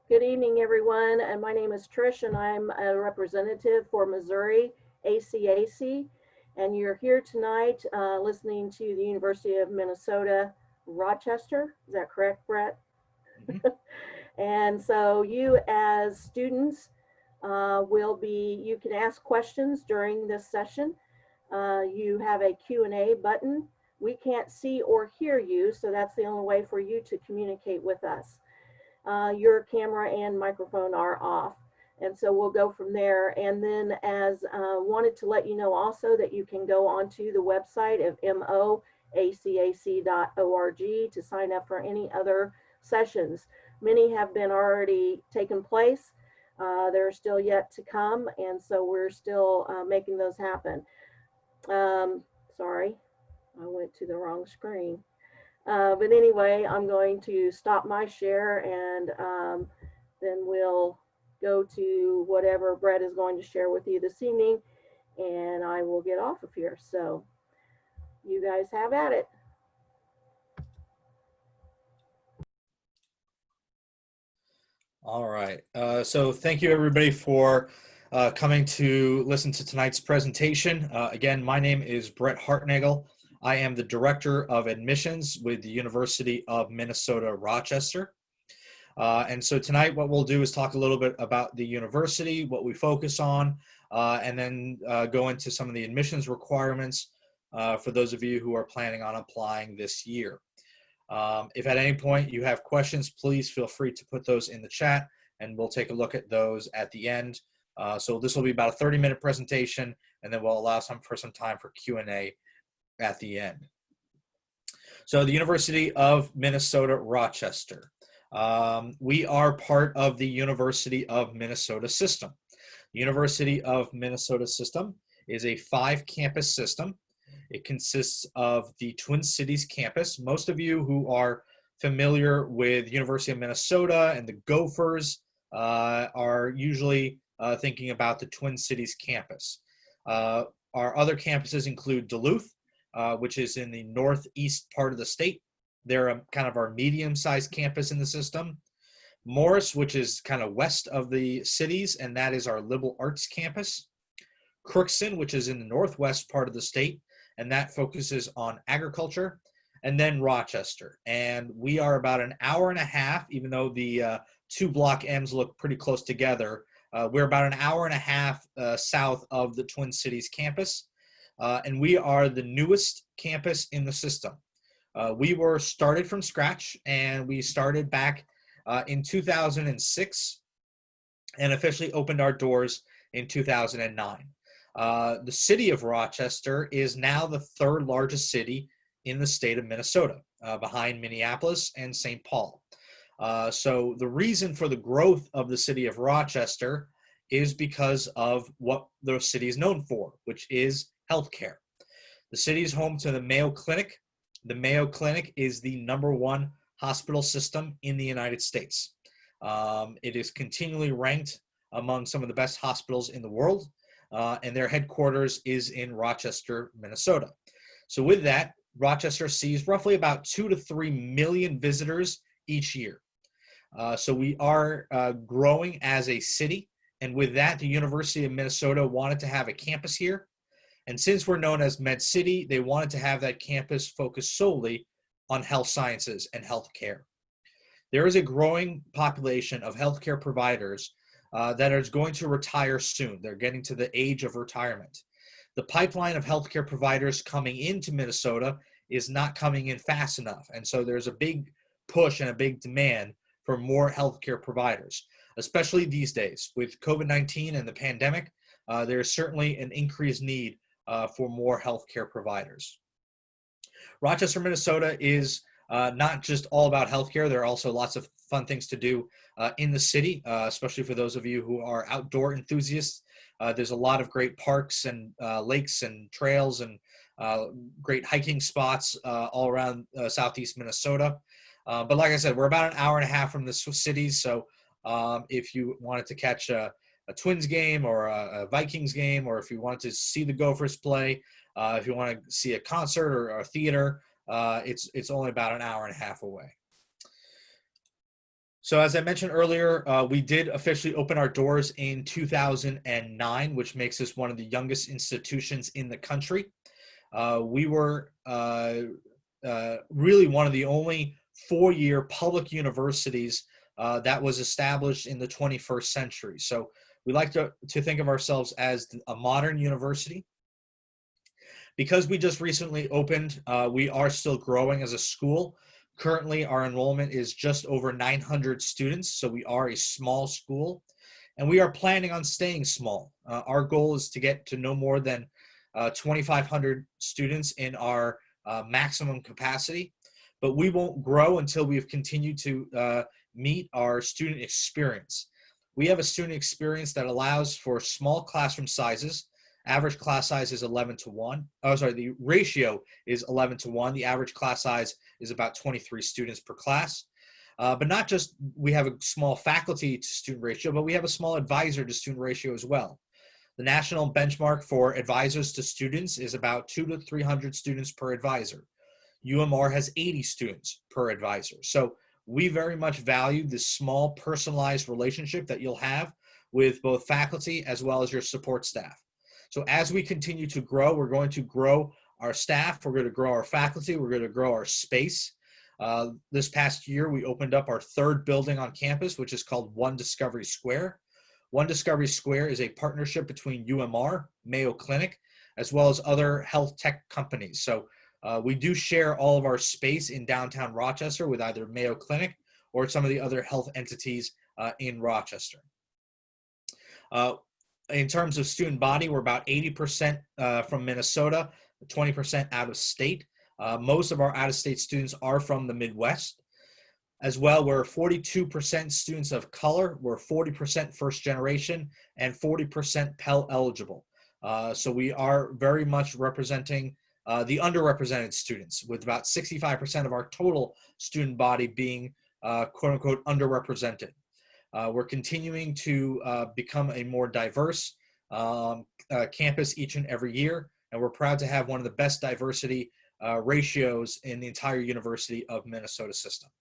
Good evening, everyone. And my name is Trish, and I'm a representative for Missouri ACAC. And you're here tonight listening to the University of Minnesota Rochester. Is that correct, Brett? Mm-hmm. And so you as students you can ask questions during this session. You have a Q&A button. We can't see or hear you, so that's the only way for you to communicate with us. Your camera and microphone are off. And so we'll go from there. And then wanted to let you know also that you can go onto the website of moacac.org to sign up for any other sessions. Many have been already taken place. They're still yet to come. And so we're still making those happen. Sorry, I went to the wrong screen. But anyway, I'm going to stop my share and then we'll go to whatever Brett is going to share with you this evening, and I will get off of here. So you guys have at it. All right. So thank you, everybody, for coming to listen to tonight's presentation. Again, my name is Brett Hartnagel. I am the Director of Admissions with the University of Minnesota Rochester. And so tonight what we'll do is talk a little bit about the university, what we focus on, and then go into some of the admissions requirements for those of you who are planning on applying this year. If at any point you have questions, please feel free to put those in the chat and we'll take a look at those at the end. So this will be about a 30-minute presentation, and then we'll allow some time for Q&A at the end. So the University of Minnesota Rochester. We are part of the University of Minnesota system. The University of Minnesota system is a 5-campus system. It consists of the Twin Cities campus. Most of you who are familiar with University of Minnesota and the Gophers are usually thinking about the Twin Cities campus. Our other campuses include Duluth, which is in the northeast part of the state. They're kind of our medium-sized campus in the system. Morris, which is kind of west of the cities, and that is our liberal arts campus. Crookston, which is in the northwest part of the state, and that focuses on agriculture. And then Rochester. And we are about an hour and a half, even though the 2 block M's look pretty close together. We're about an hour and a half south of the Twin Cities campus. And we are the newest campus in the system. We were started from scratch, and we started back in 2006 and officially opened our doors in 2009. The city of Rochester is now the 3rd largest city in the state of Minnesota, behind Minneapolis and St. Paul. So the reason for the growth of the city of Rochester is because of what the city is known for, which is healthcare. The city is home to the Mayo Clinic. The Mayo Clinic is the #1 hospital system in the United States. It is continually ranked among some of the best hospitals in the world, and their headquarters is in Rochester, Minnesota. So with that, Rochester sees roughly about 2 to 3 million visitors each year. So we are growing as a city, and with that, the University of Minnesota wanted to have a campus here. And since we're known as Med City, they wanted to have that campus focus solely on health sciences and healthcare. There is a growing population of healthcare providers that is going to retire soon. They're getting to the age of retirement. The pipeline of healthcare providers coming into Minnesota is not coming in fast enough. And so there's a big push and a big demand for more healthcare providers, especially these days. With COVID-19 and the pandemic, there's certainly an increased need for more healthcare providers. Rochester, Minnesota is not just all about healthcare. There are also lots of fun things to do in the city, especially for those of you who are outdoor enthusiasts. There's a lot of great parks and lakes and trails and great hiking spots all around southeast Minnesota. But like I said, we're about an hour and a half from the cities. So if you wanted to catch a Twins game or a Vikings game, or if you wanted to see the Gophers play, if you want to see a concert or a theater, it's only about an hour and a half away. So as I mentioned earlier, we did officially open our doors in 2009, which makes us one of the youngest institutions in the country. We were really one of the only four-year public universities that was established in the 21st century. So we like to think of ourselves as a modern university. Because we just recently opened, we are still growing as a school. Currently, our enrollment is just over 900 students, so we are a small school, and we are planning on staying small. Our goal is to get to no more than 2,500 students in our maximum capacity, but we won't grow until we've continued to meet our student experience. We have a student experience that allows for small classroom sizes. Average class size is 11 to 1. Oh, sorry, the ratio is 11 to 1. The average class size is about 23 students per class. But not just we have a small faculty to student ratio, but we have a small advisor to student ratio as well. The national benchmark for advisors to students is about 200 to 300 students per advisor. UMR has 80 students per advisor. So we very much value this small personalized relationship that you'll have with both faculty as well as your support staff. So as we continue to grow, we're going to grow our staff, we're going to grow our faculty, we're going to grow our space. This past year, we opened up our third building on campus, which is called One Discovery Square. One Discovery Square is a partnership between UMR, Mayo Clinic, as well as other health tech companies. So we do share all of our space in downtown Rochester with either Mayo Clinic or some of the other health entities in Rochester. In terms of student body, we're about 80% from Minnesota, 20% out of state. Most of our out-of-state students are from the Midwest. As well, we're 42% students of color, we're 40% first generation, and 40% Pell eligible. So we are very much representing the underrepresented students, with about 65% of our total student body being quote unquote underrepresented. We're continuing to become a more diverse campus each and every year, and we're proud to have one of the best diversity ratios in the entire University of Minnesota system.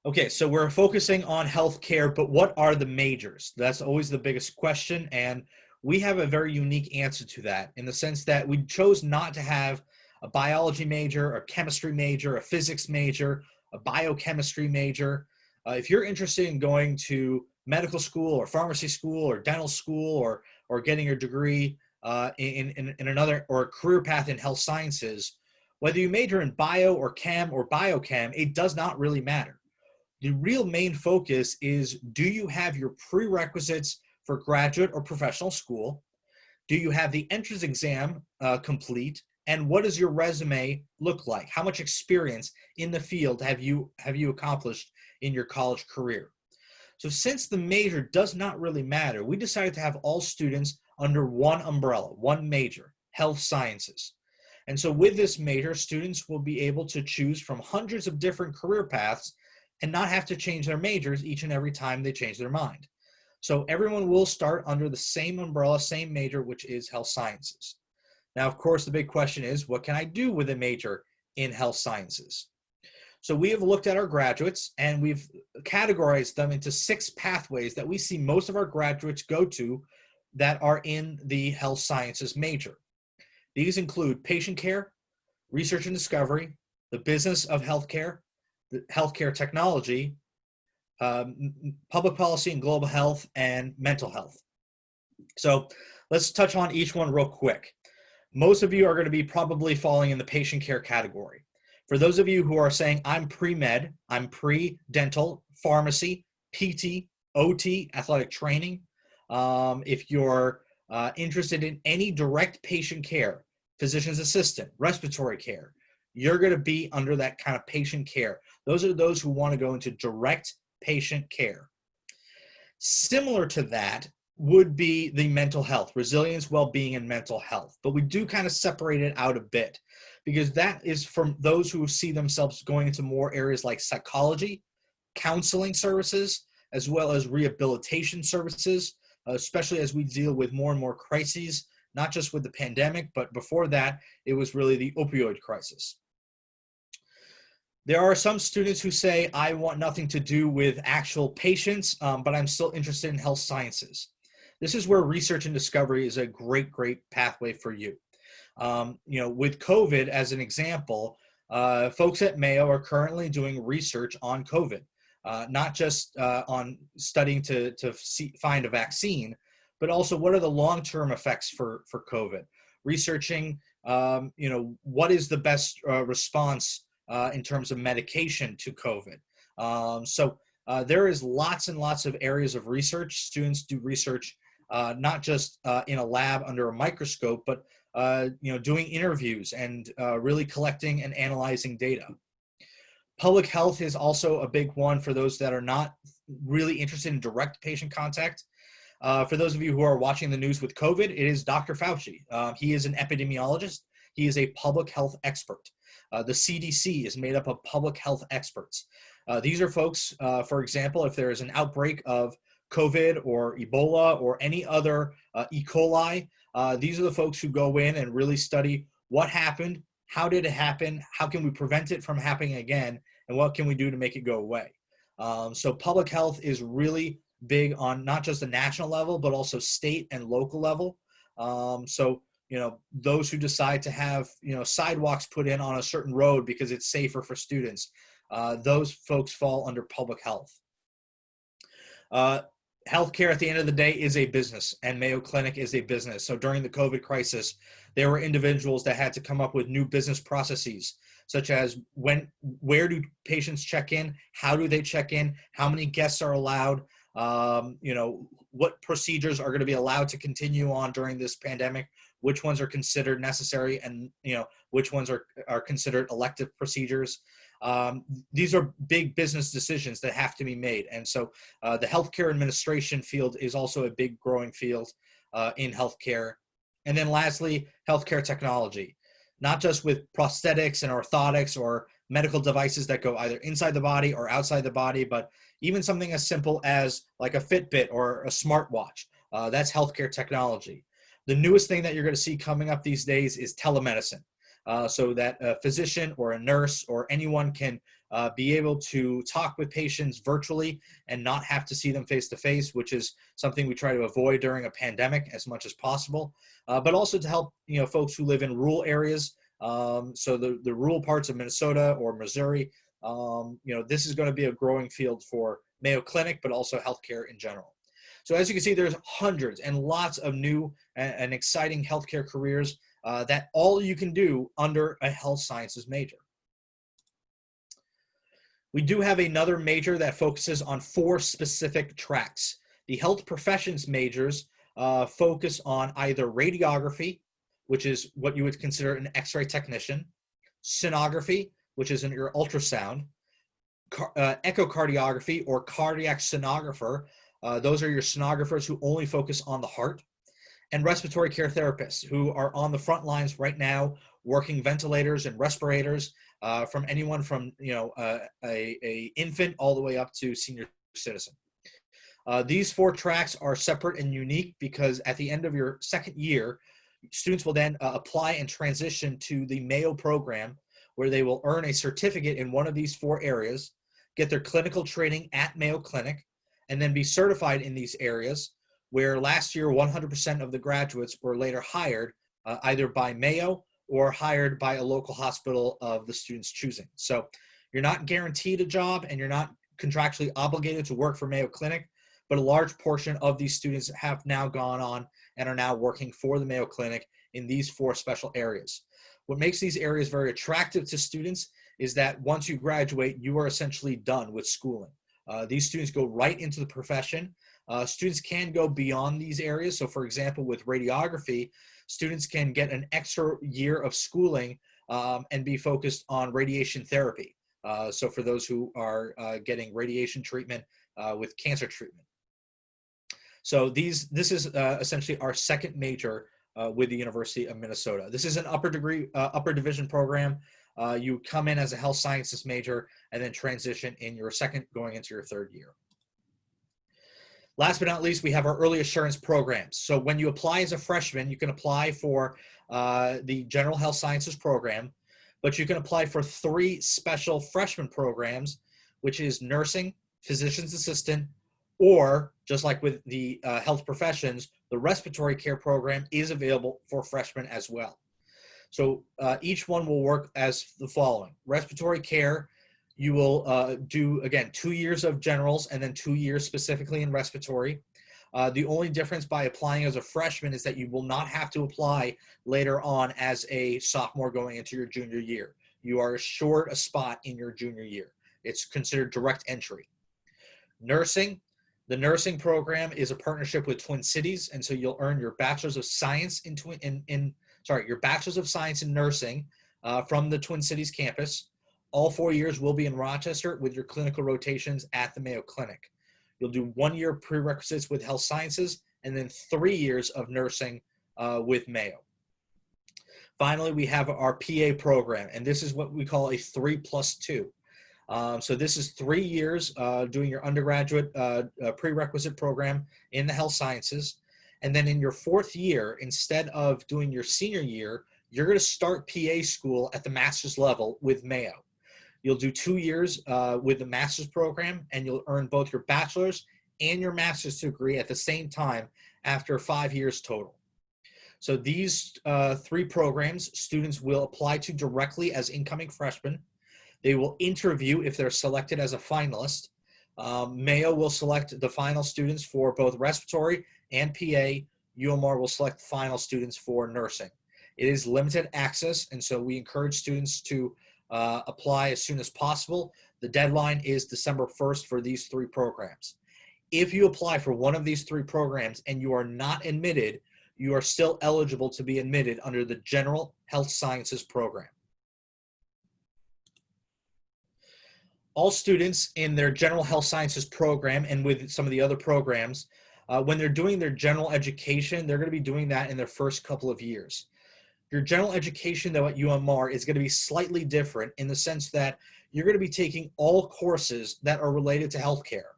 Okay, so we're focusing on healthcare, but what are the majors? That's always the biggest question, and we have a very unique answer to that in the sense that we chose not to have a biology major, a chemistry major, a physics major, a biochemistry major. If you're interested in going to medical school or pharmacy school or dental school or getting your degree in another or a career path in health sciences, whether you major in bio or chem or biochem, it does not really matter. The real main focus is, do you have your prerequisites for graduate or professional school? Do you have the entrance exam complete? And what does your resume look like? How much experience in the field have you accomplished in your college career? So since the major does not really matter, we decided to have all students under one umbrella, one major, health sciences. And so with this major, students will be able to choose from hundreds of different career paths and not have to change their majors each and every time they change their mind. So everyone will start under the same umbrella, same major, which is health sciences. Now, of course, the big question is, what can I do with a major in health sciences? So we have looked at our graduates and we've categorized them into 6 pathways that we see most of our graduates go to that are in the health sciences major. These include patient care, research and discovery, the business of healthcare, the healthcare technology, public policy and global health, and mental health. So let's touch on each one real quick. Most of you are going to be probably falling in the patient care category. For those of you who are saying, I'm pre-med, I'm pre-dental, pharmacy, PT, OT, athletic training, if you're interested in any direct patient care, physician's assistant, respiratory care, you're going to be under that kind of patient care. Those are those who want to go into direct patient care. Similar to that would be the mental health, resilience, well-being, and mental health. But we do kind of separate it out a bit because that is from those who see themselves going into more areas like psychology, counseling services, as well as rehabilitation services, especially as we deal with more and more crises, not just with the pandemic, but before that, it was really the opioid crisis. There are some students who say, I want nothing to do with actual patients, but I'm still interested in health sciences. This is where research and discovery is a great, great pathway for you. With COVID as an example, folks at Mayo are currently doing research on COVID, not just on studying to find a vaccine, but also what are the long-term effects for COVID. Researching, what is the best response in terms of medication to COVID. There is lots and lots of areas of research. Students do research not just in a lab under a microscope, but doing interviews and really collecting and analyzing data. Public health is also a big one for those that are not really interested in direct patient contact. For those of you who are watching the news with COVID, it is Dr. Fauci. He is an epidemiologist. He is a public health expert. The CDC is made up of public health experts. These are folks, for example, if there is an outbreak of COVID or Ebola or any other E. coli, these are the folks who go in and really study what happened, how did it happen, how can we prevent it from happening again, and what can we do to make it go away. So public health is really big on not just the national level, but also state and local level. Those who decide to have, sidewalks put in on a certain road because it's safer for students, those folks fall under public health. Healthcare at the end of the day is a business, and Mayo Clinic is a business. So during the COVID crisis, there were individuals that had to come up with new business processes, such as where do patients check in, how do they check in, how many guests are allowed, what procedures are going to be allowed to continue on during this pandemic, which ones are considered necessary, and which ones are considered elective procedures. These are big business decisions that have to be made. And so the healthcare administration field is also a big growing field in healthcare. And then lastly, healthcare technology, not just with prosthetics and orthotics or medical devices that go either inside the body or outside the body, but even something as simple as like a Fitbit or a smartwatch. That's healthcare technology. The newest thing that you're going to see coming up these days is telemedicine. So that a physician or a nurse or anyone can be able to talk with patients virtually and not have to see them face to face, which is something we try to avoid during a pandemic as much as possible, but also to help folks who live in rural areas. So the rural parts of Minnesota or Missouri, this is going to be a growing field for Mayo Clinic, but also healthcare in general. So as you can see, there's hundreds and lots of new and exciting healthcare careers that all you can do under a health sciences major. We do have another major that focuses on 4 specific tracks. The health professions majors focus on either radiography, which is what you would consider an X-ray technician, sonography, which is your ultrasound, echocardiography or cardiac sonographer. Those are your sonographers who only focus on the heart, and respiratory care therapists who are on the front lines right now working ventilators and respirators from anyone from a infant all the way up to senior citizen. These 4 tracks are separate and unique because at the end of your second year, students will then apply and transition to the Mayo program, where they will earn a certificate in one of these 4 areas, get their clinical training at Mayo Clinic, and then be certified in these areas, where last year 100% of the graduates were later hired either by Mayo or hired by a local hospital of the student's choosing. So you're not guaranteed a job and you're not contractually obligated to work for Mayo Clinic, but a large portion of these students have now gone on and are now working for the Mayo Clinic in these 4 special areas. What makes these areas very attractive to students is that once you graduate, you are essentially done with schooling. These students go right into the profession. Students can go beyond these areas. So for example, with radiography, students can get an extra year of schooling and be focused on radiation therapy. So for those who are getting radiation treatment with cancer treatment. So this is essentially our second major with the University of Minnesota. This is an upper division program. You come in as a health sciences major and then transition in your second going into your third year. Last but not least, we have our early assurance programs. So when you apply as a freshman, you can apply for the general health sciences program. but you can apply for 3 special freshman programs, which is nursing, physician's assistant, or just like with the health professions, the respiratory care program is available for freshmen as well. So each one will work as the following. Respiratory care, you will do, again, 2 years of generals and then 2 years specifically in respiratory. The only difference by applying as a freshman is that you will not have to apply later on as a sophomore going into your junior year. You are assured a spot in your junior year. It's considered direct entry. Nursing, the nursing program is a partnership with Twin Cities, and so you'll earn your Bachelor's of Science your Bachelor's of Science in Nursing from the Twin Cities campus. All 4 years will be in Rochester with your clinical rotations at the Mayo Clinic. You'll do 1 year prerequisites with health sciences and then 3 years of nursing with Mayo. Finally, we have our PA program, and this is what we call a 3+2. So this is 3 years doing your undergraduate prerequisite program in the health sciences. And then in your 4th year, instead of doing your senior year, you're going to start PA school at the master's level with Mayo. You'll do 2 years with the master's program, and you'll earn both your bachelor's and your master's degree at the same time after 5 years total. So these 3 programs, students will apply to directly as incoming freshmen. They will interview if they're selected as a finalist. Mayo will select the final students for both respiratory and PA. UMR will select final students for nursing. It is limited access, and so we encourage students to apply as soon as possible. The deadline is December 1st for these 3 programs. If you apply for one of these 3 programs and you are not admitted, you are still eligible to be admitted under the General Health Sciences program. All students in their General Health Sciences program and with some of the other programs, when they're doing their general education, they're going to be doing that in their first couple of years. Your general education, though, at UMR is going to be slightly different in the sense that you're going to be taking all courses that are related to healthcare.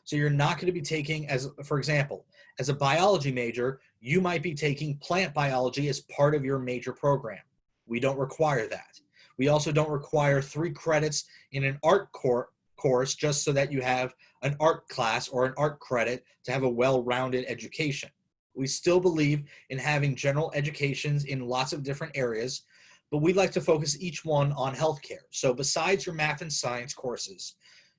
So you're not going to be taking, for example, as a biology major, you might be taking plant biology as part of your major program. We don't require that. We also don't require 3 credits in an art course just so that you have an art class or an art credit to have a well-rounded education. We still believe in having general educations in lots of different areas, but we'd like to focus each one on healthcare. So besides your math and science courses,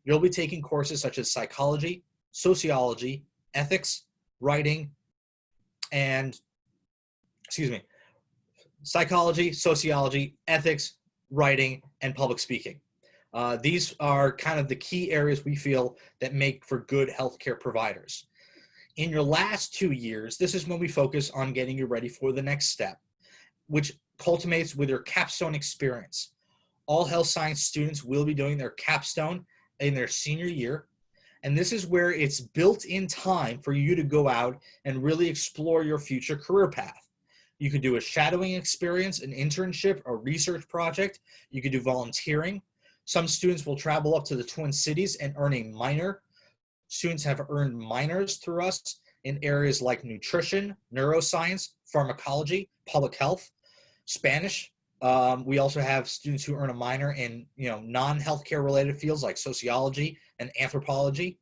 you'll be taking courses such as psychology, sociology, ethics, writing, and, psychology, sociology, ethics, writing, and public speaking. These are kind of the key areas we feel that make for good healthcare providers. In your last 2 years, this is when we focus on getting you ready for the next step, which culminates with your capstone experience. All health science students will be doing their capstone in their senior year, and this is where it's built in time for you to go out and really explore your future career path. You could do a shadowing experience, an internship, a research project. You could do volunteering. Some students will travel up to the Twin Cities and earn a minor. Students have earned minors through us in areas like nutrition, neuroscience, pharmacology, public health, Spanish. We also have students who earn a minor in non-healthcare related fields like sociology and anthropology.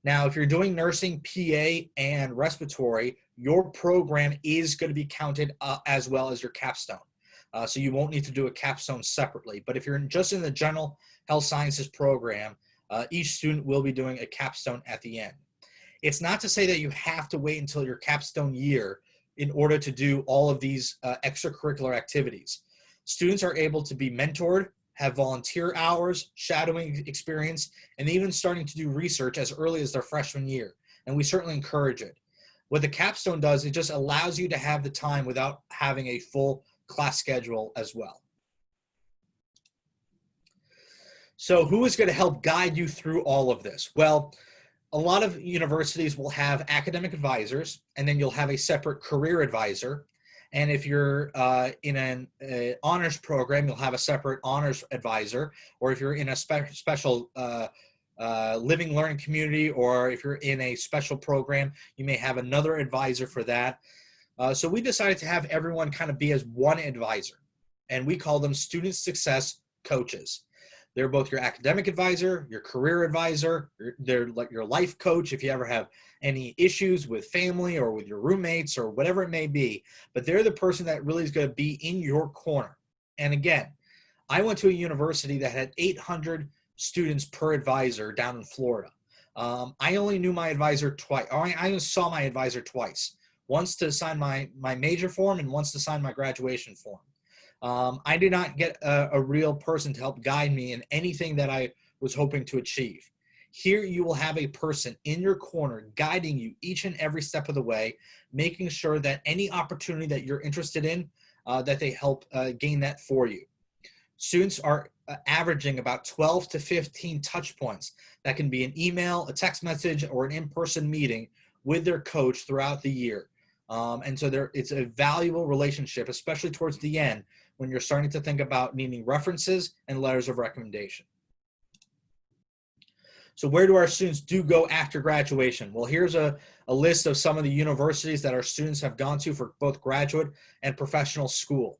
Now, if you're doing nursing, PA, and respiratory, your program is going to be counted as well as your capstone. So you won't need to do a capstone separately. But if you're just in the general health sciences program, each student will be doing a capstone at the end. It's not to say that you have to wait until your capstone year in order to do all of these extracurricular activities. Students are able to be mentored, have volunteer hours, shadowing experience, and even starting to do research as early as their freshman year. And we certainly encourage it. What the capstone does, it just allows you to have the time without having a full class schedule as well. So who is going to help guide you through all of this? Well, a lot of universities will have academic advisors, and then you'll have a separate career advisor. And if you're in an honors program, you'll have a separate honors advisor. Or if you're in a special living learning community, or if you're in a special program, you may have another advisor for that. So we decided to have everyone kind of be as one advisor. and we call them student success coaches. They're both your academic advisor, your career advisor, they're like your life coach if you ever have any issues with family or with your roommates or whatever it may be. But they're the person that really is going to be in your corner. And again, I went to a university that had 800 students per advisor down in Florida. I only knew my advisor twice. I only saw my advisor twice. Once to sign my major form and once to sign my graduation form. I did not get a real person to help guide me in anything that I was hoping to achieve. Here you will have a person in your corner guiding you each and every step of the way, making sure that any opportunity that you're interested in, that they help gain that for you. Students are averaging about 12 to 15 touch points. That can be an email, a text message, or an in-person meeting with their coach throughout the year. And so it's a valuable relationship, especially towards the end when you're starting to think about needing references and letters of recommendation. So where do our students go after graduation? Well, here's a list of some of the universities that our students have gone to for both graduate and professional school.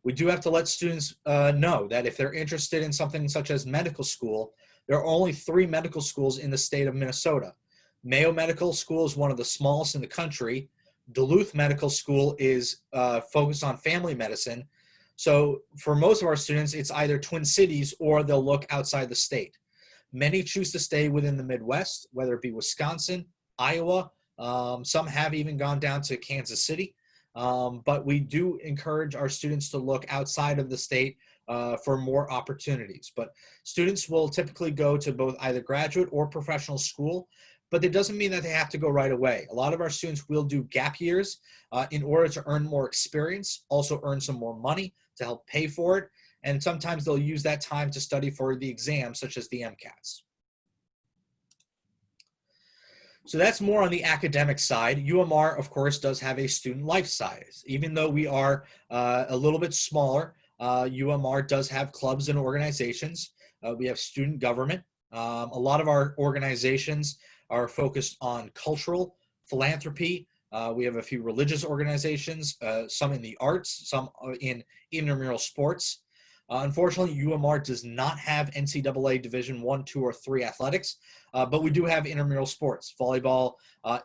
We do have to let students know that if they're interested in something such as medical school, there are only 3 medical schools in the state of Minnesota. Mayo Medical School is one of the smallest in the country. Duluth Medical School is focused on family medicine. So for most of our students, it's either Twin Cities or they'll look outside the state. Many choose to stay within the Midwest, whether it be Wisconsin, Iowa. Some have even gone down to Kansas City. But we do encourage our students to look outside of the state for more opportunities. But students will typically go to both either graduate or professional school, but it doesn't mean that they have to go right away. A lot of our students will do gap years in order to earn more experience, also earn some more money to help pay for it, and sometimes they'll use that time to study for the exams, such as the MCATs. So that's more on the academic side. UMR, of course, does have a student life size. Even though we are a little bit smaller, UMR does have clubs and organizations. We have student government. A lot of our organizations are focused on cultural, philanthropy. We have a few religious organizations, some in the arts, some in intramural sports. Unfortunately, UMR does not have NCAA Division I, II, or III athletics, but we do have intramural sports. Volleyball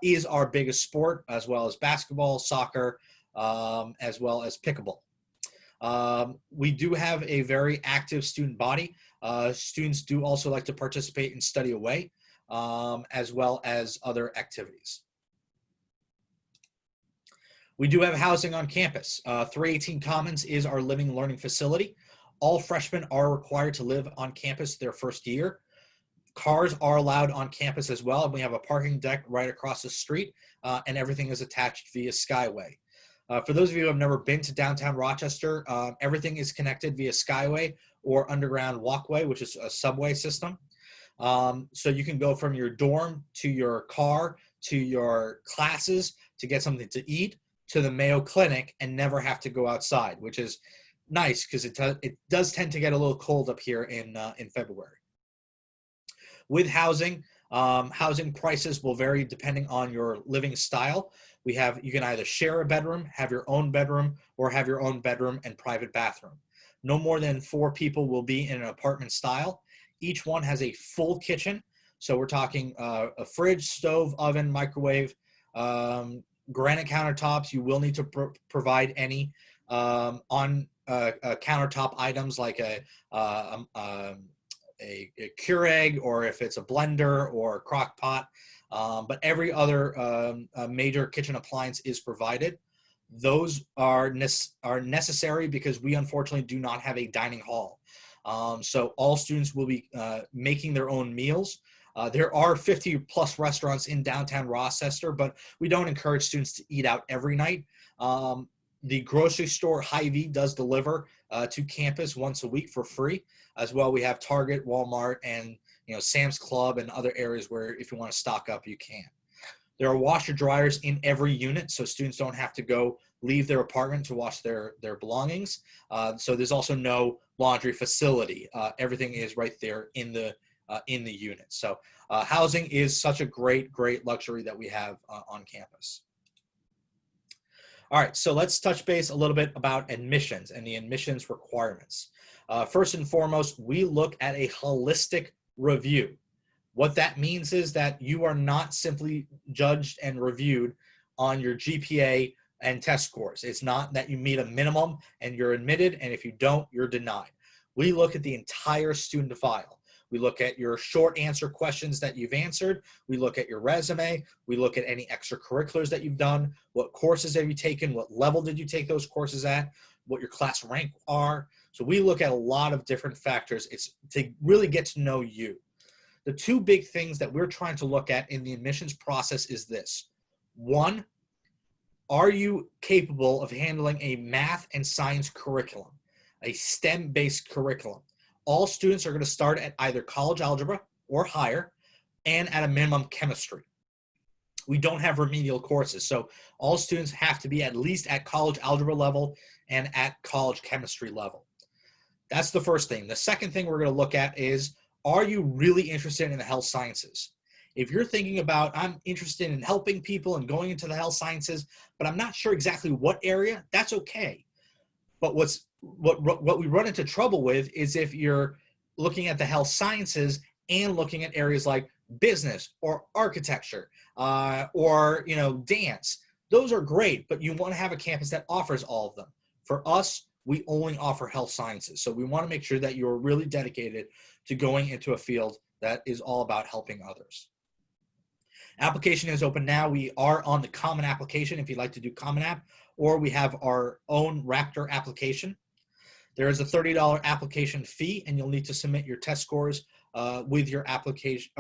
is our biggest sport, as well as basketball, soccer, as well as pickleball. We do have a very active student body. Students do also like to participate in study away, as well as other activities. We do have housing on campus. 318 Commons is our living and learning facility. All freshmen are required to live on campus their first year. Cars are allowed on campus as well. And we have a parking deck right across the street, and everything is attached via Skyway. For those of you who have never been to downtown Rochester, everything is connected via Skyway or underground walkway, which is a subway system. So you can go from your dorm to your car to your classes to get something to eat to the Mayo Clinic and never have to go outside, which is nice because it does tend to get a little cold up here in February. With housing, housing prices will vary depending on your living style. You can either share a bedroom, have your own bedroom, or have your own bedroom and private bathroom. No more than 4 people will be in an apartment style. Each one has a full kitchen. So we're talking a fridge, stove, oven, microwave, granite countertops. You will need to provide any on countertop items like a Keurig, or if it's a blender or a crock pot. But every other major kitchen appliance is provided. Those are necessary because we unfortunately do not have a dining hall. So all students will be making their own meals. There are 50 plus restaurants in downtown Rochester, but we don't encourage students to eat out every night. The grocery store Hy-Vee does deliver to campus once a week for free. As well, we have Target, Walmart, and Sam's Club and other areas where if you want to stock up, you can. There are washer dryers in every unit, so students don't have to leave their apartment to wash their belongings. So there's also no laundry facility. Everything is right there in the unit. So housing is such a great luxury that we have on campus. All right, so let's touch base a little bit about admissions and the admissions requirements. First and foremost, we look at a holistic review. What that means is that you are not simply judged and reviewed on your GPA and test scores. It's not that you meet a minimum and you're admitted, and if you don't, you're denied. We look at the entire student file. We look at your short answer questions that you've answered. We look at your resume. We look at any extracurriculars that you've done. What courses have you taken? What level did you take those courses at? What your class rank are. So we look at a lot of different factors. It's to really get to know you. The two big things that we're trying to look at in the admissions process is this. One, are you capable of handling a math and science curriculum, a STEM-based curriculum? All students are going to start at either college algebra or higher, and at a minimum chemistry. We don't have remedial courses, so all students have to be at least at college algebra level and at college chemistry level. That's the first thing. The second thing we're going to look at is, are you really interested in the health sciences? If you're thinking about, I'm interested in helping people and going into the health sciences, but I'm not sure exactly what area, that's okay. But what we run into trouble with is if you're looking at the health sciences and looking at areas like business or architecture or dance. Those are great, but you want to have a campus that offers all of them. For us, we only offer health sciences. So we want to make sure that you're really dedicated to going into a field that is all about helping others. Application is open now. We are on the Common Application if you'd like to do Common App, or we have our own Raptor application. There is a $30 application fee, and you'll need to submit your test scores with your application.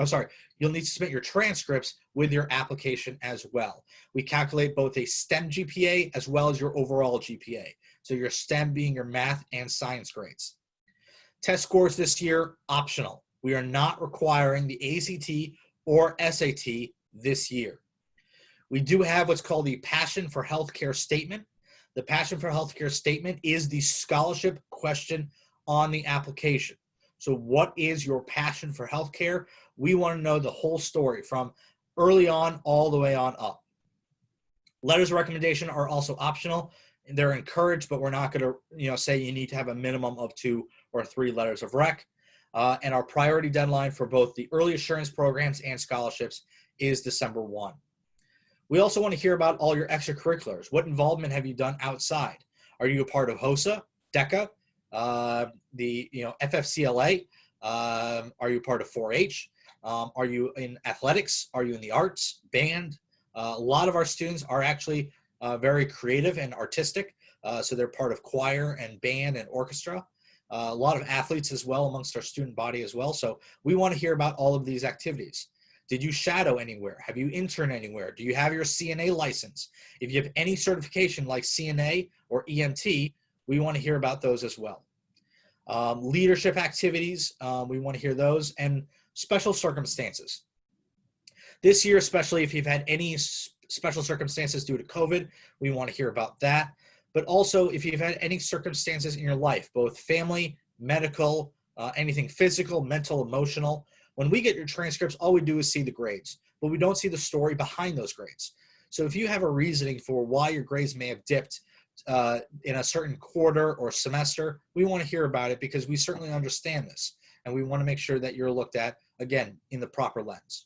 You'll need to submit your transcripts with your application as well. We calculate both a STEM GPA as well as your overall GPA. So your STEM being your math and science grades. Test scores this year, optional. We are not requiring the ACT or SAT this year. We do have what's called the Passion for Healthcare Statement. The Passion for Healthcare Statement is the scholarship question on the application. So what is your passion for healthcare? We want to know the whole story from early on all the way on up. Letters of recommendation are also optional. They're encouraged, but we're not going to say you need to have a minimum of 2 or 3 letters of rec. And our priority deadline for both the early assurance programs and scholarships is December 1. We also want to hear about all your extracurriculars. What involvement have you done outside? Are you a part of HOSA, DECA, the FFCLA? Are you a part of 4-H? Are you in athletics? Are you in the arts, band? A lot of our students are actually very creative and artistic, so they're part of choir and band and orchestra. A lot of athletes as well amongst our student body as well. So we want to hear about all of these activities. Did you shadow anywhere? Have you interned anywhere? Do you have your CNA license? If you have any certification like CNA or EMT, we want to hear about those as well. Leadership activities, we want to hear those, and special circumstances. This year, especially if you've had any special circumstances due to COVID, we want to hear about that. But also if you've had any circumstances in your life, both family, medical, anything physical, mental, emotional. When we get your transcripts, all we do is see the grades, but we don't see the story behind those grades. So if you have a reasoning for why your grades may have dipped in a certain quarter or semester, we want to hear about it because we certainly understand this. And we want to make sure that you're looked at, again, in the proper lens.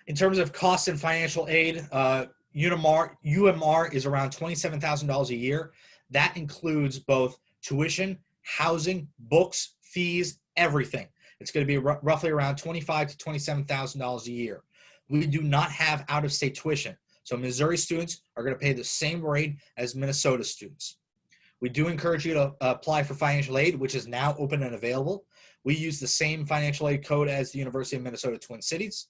In terms of cost and financial aid, UMR is around $27,000 a year. That includes both tuition, housing, books, fees, everything. It's going to be roughly around $25,000 to $27,000 a year. We do not have out-of-state tuition. So Missouri students are going to pay the same rate as Minnesota students. We do encourage you to apply for financial aid, which is now open and available. We use the same financial aid code as the University of Minnesota Twin Cities.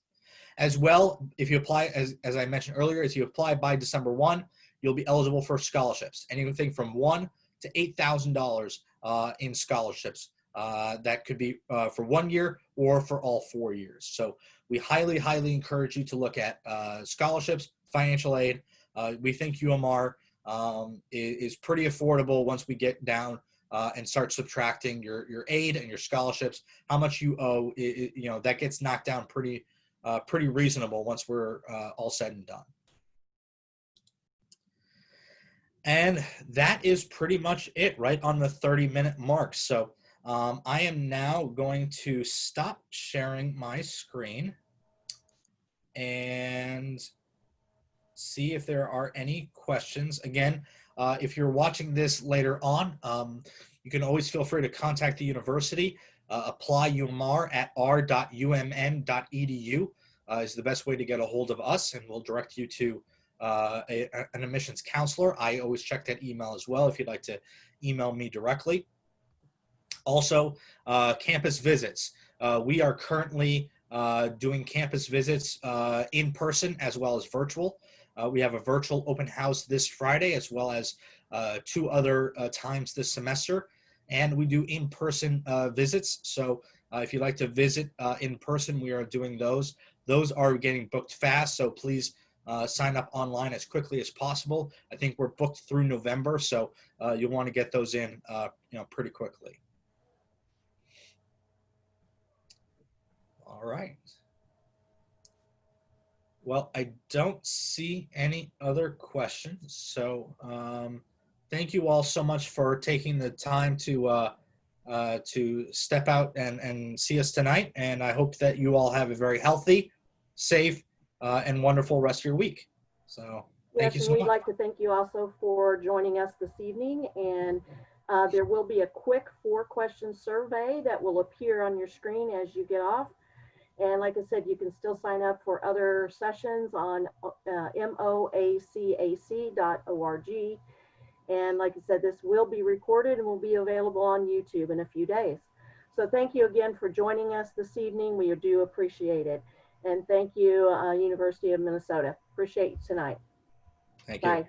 As well, if you apply, as I mentioned earlier, if you apply by December 1, you'll be eligible for scholarships. Anything from $1,000 to $8,000 in scholarships. That could be for 1 year or for all 4 years. So we highly, highly encourage you to look at scholarships, financial aid. We think UMR is pretty affordable once we get down and start subtracting your aid and your scholarships. How much you owe, that gets knocked down pretty reasonable once we're all said and done. And that is pretty much it, right on the 30-minute mark. So I am now going to stop sharing my screen and see if there are any questions. Again, if you're watching this later on, you can always feel free to contact the university. Apply UMR at r.umn.edu is the best way to get a hold of us, and we'll direct you to an admissions counselor. I always check that email as well if you'd like to email me directly. Also, campus visits. We are currently doing campus visits in person as well as virtual. We have a virtual open house this Friday as well as 2 other times this semester. And we do in-person visits. So if you'd like to visit in person, we are doing those. Those are getting booked fast, so please sign up online as quickly as possible. I think we're booked through November, so you'll want to get those in pretty quickly. All right. Well, I don't see any other questions, so thank you all so much for taking the time to step out and see us tonight, and I hope that you all have a very healthy, safe, and wonderful rest of your week. So thank you Yes, so and we'd much. like to thank you also for joining us this evening. And there will be a quick 4-question survey that will appear on your screen as you get off. And like I said, you can still sign up for other sessions on moacac.org. And like I said, this will be recorded and will be available on YouTube in a few days. So thank you again for joining us this evening. We do appreciate it. And thank you, University of Minnesota. Appreciate you tonight. Thank you. Bye.